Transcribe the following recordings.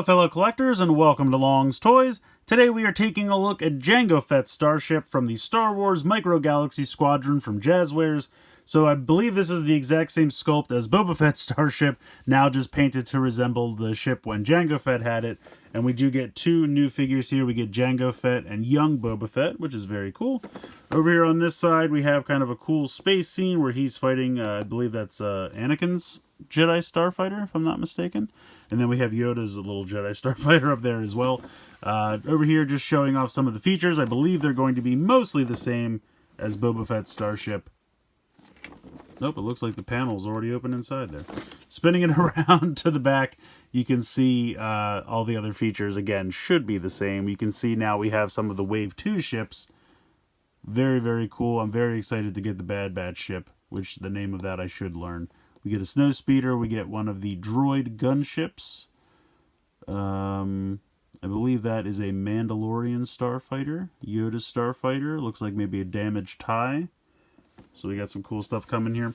fellow collectors, and welcome to Long's Toys. Today we are taking a look at Jango Fett's Starship from the Star Wars Micro Galaxy Squadron from Jazwares. So I believe this is the exact same sculpt as Boba Fett's Starship, now just painted to resemble the ship when Jango Fett had it. And we do get two new figures here. We get Jango Fett and young Boba Fett, which is very cool. Over here on this side, we have kind of a cool space scene where he's fighting, I believe that's Anakin's Jedi Starfighter, if I'm not mistaken. And then we have Yoda's little Jedi Starfighter up there as well. Over here, just showing off some of the features. I believe they're going to be mostly the same as Boba Fett's Starship. Nope, it looks like the panel's already open inside there. Spinning it around to the back, you can see all the other features, again, should be the same. You can see now we have some of the Wave 2 ships. Very, very cool. I'm very excited to get the Bad Batch ship, which the name of that I should learn. We get a snow speeder. We get one of the droid gunships. I believe that is a Mandalorian starfighter. Yoda starfighter. Looks like maybe a damaged TIE. So we got some cool stuff coming here.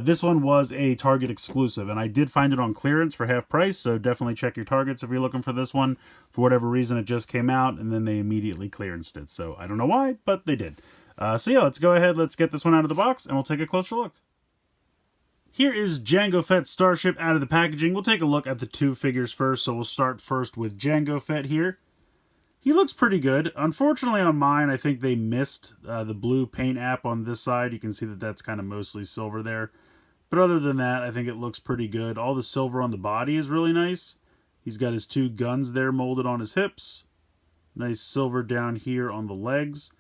This one was a Target exclusive, and I did find it on clearance for half price, so definitely check your Targets if you're looking for this one. For whatever reason, it just came out, and then they immediately clearanced it. So I don't know why, but they did. So yeah, let's go ahead, let's get this one out of the box, and we'll take a closer look. Here is Jango Fett's Starship out of the packaging. We'll take a look at the two figures first, so we'll start first with Jango Fett here. He looks pretty good. Unfortunately on mine, I think they missed the blue paint app on this side. You can see that that's kind of mostly silver there. But other than that, I think it looks pretty good. All the silver on the body is really nice. He's got his two guns there molded on his hips. Nice silver down here on the legs.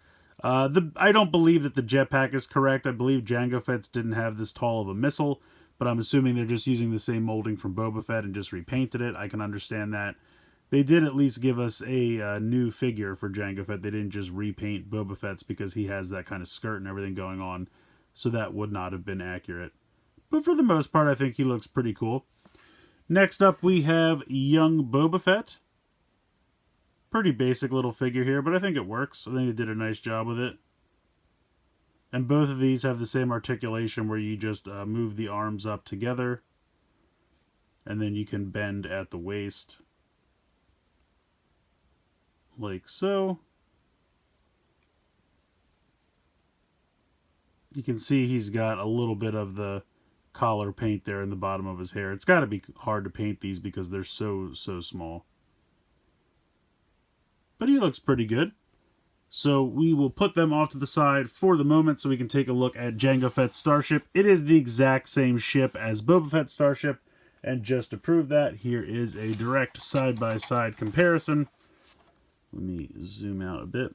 I don't believe that the jetpack is correct. I believe Jango Fett's didn't have this tall of a missile, but I'm assuming they're just using the same molding from Boba Fett and just repainted it. I can understand that. They did at least give us a new figure for Jango Fett. They didn't just repaint Boba Fett's because he has that kind of skirt and everything going on, so that would not have been accurate. But for the most part, I think he looks pretty cool. Next up, we have young Boba Fett. Pretty basic little figure here, but I think it works. I think they did a nice job with it. And both of these have the same articulation where you just move the arms up together, and then you can bend at the waist. Like so. You can see he's got a little bit of the collar paint there in the bottom of his hair. It's got to be hard to paint these because they're so small. But he looks pretty good. So we will put them off to the side for the moment so we can take a look at Jango Fett's Starship. It is the exact same ship as Boba Fett's Starship. And just to prove that, here is a direct side-by-side comparison. Let me zoom out a bit.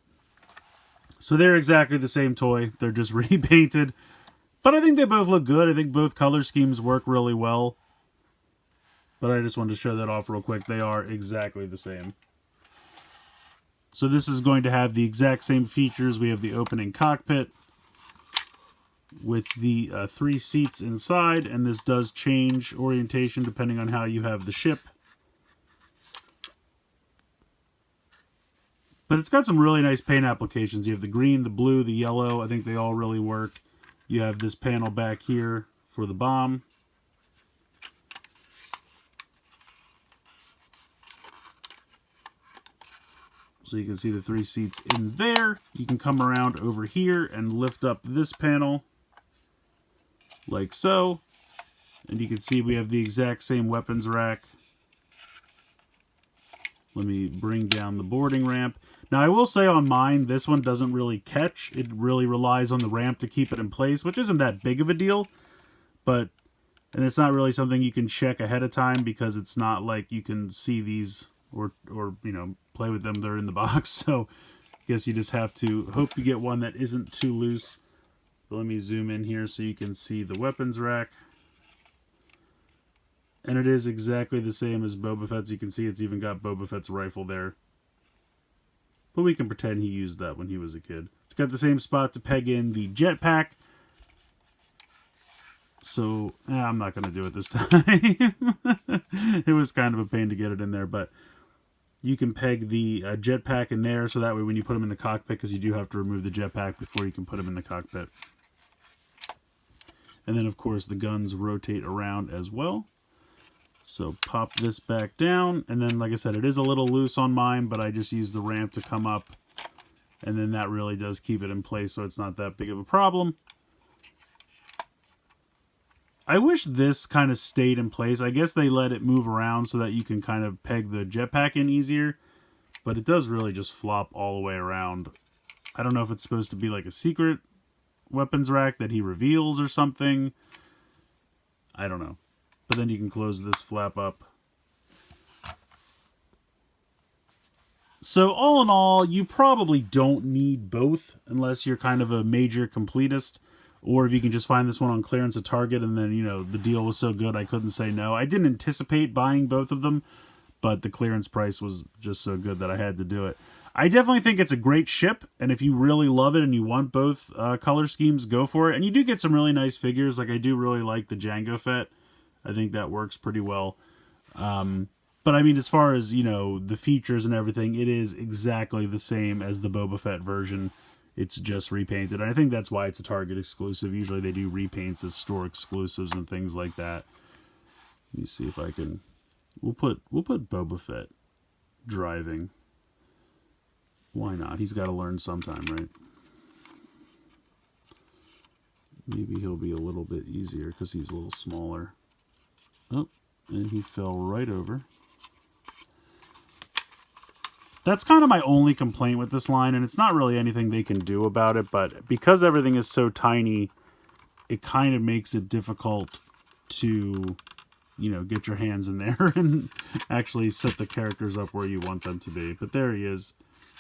So they're exactly the same toy. They're just repainted. But I think they both look good. I think both color schemes work really well. But I just wanted to show that off real quick. They are exactly the same. So this is going to have the exact same features. We have the opening cockpit with the 3 seats inside. And this does change orientation depending on how you have the ship. But it's got some really nice paint applications. You have the green, the blue, the yellow. I think they all really work. You have this panel back here for the bomb. So you can see the 3 seats in there. You can come around over here and lift up this panel like so. And you can see we have the exact same weapons rack. Let me bring down the boarding ramp. Now, I will say on mine, this one doesn't really catch. It really relies on the ramp to keep it in place, which isn't that big of a deal. And it's not really something you can check ahead of time because it's not like you can see these or you know, play with them. They're in the box. So I guess you just have to hope you get one that isn't too loose. But let me zoom in here so you can see the weapons rack. And it is exactly the same as Boba Fett's. You can see it's even got Boba Fett's rifle there. But we can pretend he used that when he was a kid. It's got the same spot to peg in the jetpack. So, I'm not going to do it this time. It was kind of a pain to get it in there, but you can peg the jetpack in there, so that way when you put him in the cockpit, because you do have to remove the jetpack before you can put him in the cockpit. And then, of course, the guns rotate around as well. So pop this back down, and then like I said, it is a little loose on mine, but I just use the ramp to come up, and then that really does keep it in place, so it's not that big of a problem. I wish this kind of stayed in place. I guess they let it move around so that you can kind of peg the jetpack in easier, but it does really just flop all the way around. I don't know if it's supposed to be like a secret weapons rack that he reveals or something. I don't know. But then you can close this flap up. So all in all, you probably don't need both unless you're kind of a major completist, or if you can just find this one on clearance at Target and then, you know, the deal was so good I couldn't say no. I didn't anticipate buying both of them, but the clearance price was just so good that I had to do it. I definitely think it's a great ship, and if you really love it and you want both color schemes, go for it. And you do get some really nice figures. Like, I do really like the Jango Fett. I think that works pretty well. But I mean, as far as, you know, the features and everything, it is exactly the same as the Boba Fett version. It's just repainted. And I think that's why it's a Target exclusive. Usually they do repaints as store exclusives and things like that. Let me see if I can... We'll put Boba Fett driving. Why not? He's got to learn sometime, right? Maybe he'll be a little bit easier because he's a little smaller. Oh, and he fell right over. That's kind of my only complaint with this line, and it's not really anything they can do about it, but because everything is so tiny, it kind of makes it difficult to, you know, get your hands in there and actually set the characters up where you want them to be. But there he is.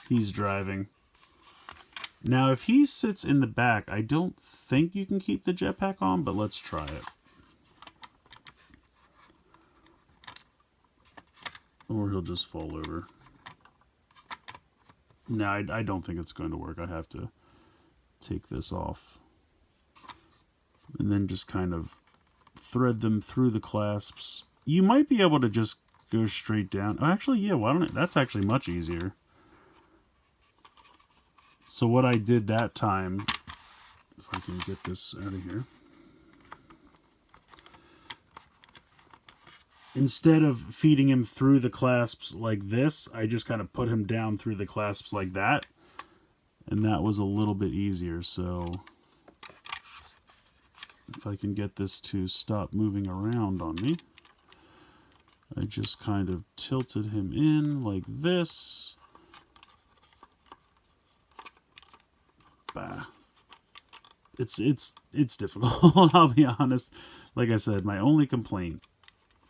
He's driving. Now, if he sits in the back, I don't think you can keep the jetpack on, but let's try it. Or he'll just fall over. No, I don't think it's going to work. I have to take this off. And then just kind of thread them through the clasps. You might be able to just go straight down. Oh, actually, yeah, why don't I? That's actually much easier. So what I did that time, if I can get this out of here. Instead of feeding him through the clasps like this, I just kind of put him down through the clasps like that. And that was a little bit easier. So if I can get this to stop moving around on me, I just kind of tilted him in like this. Bah. It's difficult, I'll be honest. Like I said, my only complaint,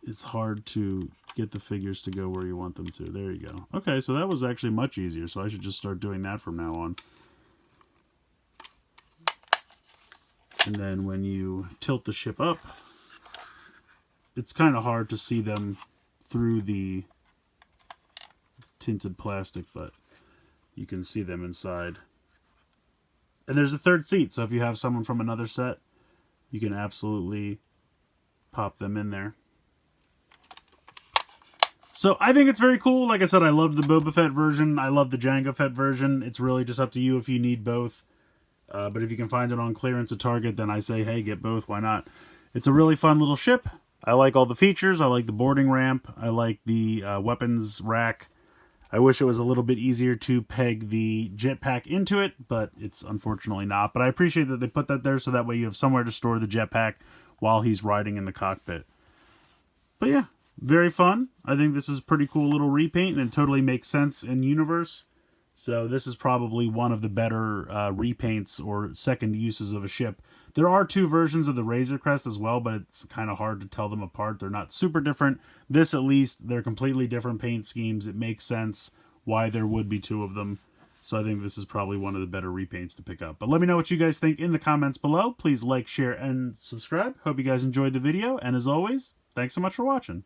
it's hard to get the figures to go where you want them to. There you go. Okay, so that was actually much easier, so I should just start doing that from now on. And then when you tilt the ship up, it's kind of hard to see them through the tinted plastic, but you can see them inside. And there's a third seat, so if you have someone from another set, you can absolutely pop them in there. So I think it's very cool. Like I said, I love the Boba Fett version. I love the Jango Fett version. It's really just up to you if you need both. But if you can find it on clearance at Target, then I say, hey, get both. Why not? It's a really fun little ship. I like all the features. I like the boarding ramp. I like the weapons rack. I wish it was a little bit easier to peg the jetpack into it, but it's unfortunately not. But I appreciate that they put that there so that way you have somewhere to store the jetpack while he's riding in the cockpit. But yeah. Very fun. I think this is a pretty cool little repaint, and it totally makes sense in universe. So this is probably one of the better repaints or second uses of a ship. There are two versions of the Razor Crest as well, but it's kind of hard to tell them apart. They're not super different. This, at least, they're completely different paint schemes. It makes sense why there would be two of them. So I think this is probably one of the better repaints to pick up. But let me know what you guys think in the comments below. Please like, share, and subscribe. Hope you guys enjoyed the video. And as always, thanks so much for watching.